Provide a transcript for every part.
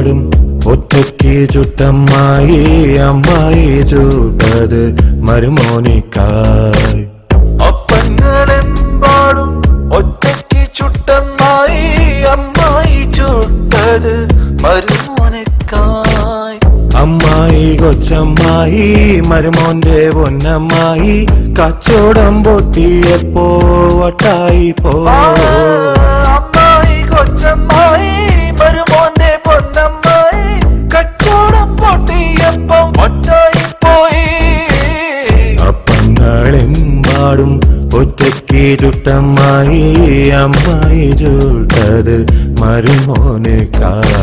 പാടും ഒറ്റയ്ക്ക് ചുട്ടമ്മായി അമ്മായി ചൂട്ടത് മരുമോനിക്കായി അപ്പങ്ങളെമ്പാടും ഒറ്റയ്ക്ക് ചുട്ടമ്മായി അമ്മായി ചുട്ടത് മരുമോനിക്കായി അമ്മായി കൊച്ചമ്മായി മരുമോന്റെ പൊന്നമ്മായി കച്ചവടം പൊട്ടിയപ്പോ വട്ടായി പോ അമ്മായി കൊച്ചമ്മായി മരുമോന്റെ പൊന്നമ്മായി കച്ചവടം പൊട്ടിയപ്പോ വട്ടായി പോയി അപ്പങ്ങളെമ്പാടും ഒറ്റയ്ക്ക് ചുട്ടമ്മായി അമ്മായി ചുട്ടത് മരുമോനിക്കായി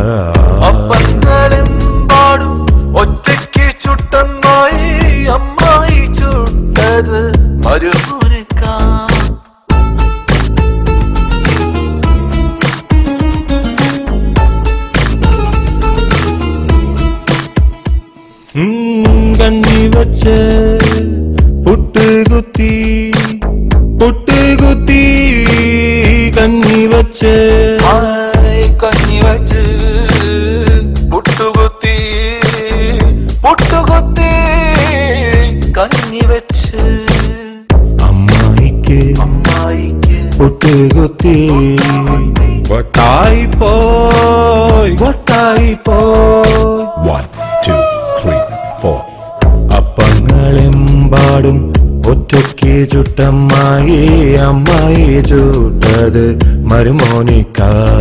അപ്പങ്ങളെമ്പാടും ഒറ്റയ്ക്ക് ചുട്ടമ്മായി അമ്മായി ചുട്ടത് മരുമോനിക്കായി കഞ്ഞി വച്ച് പുട്ടുകുത്തി കഞ്ഞി വച്ച് കഞ്ഞി വച്ച് പുട്ടുകുത്തി കഞ്ഞി വെച്ച് അമ്മായിക്ക് പുട്ടുകുത്തി വട്ടായി പോയി 1 2 3 4 അപ്പങ്ങളെമ്പാടും ഒറ്റയ്ക്ക് ചുട്ടമ്മായി അമ്മായി ചുട്ടത് മരുമോനിക്കായി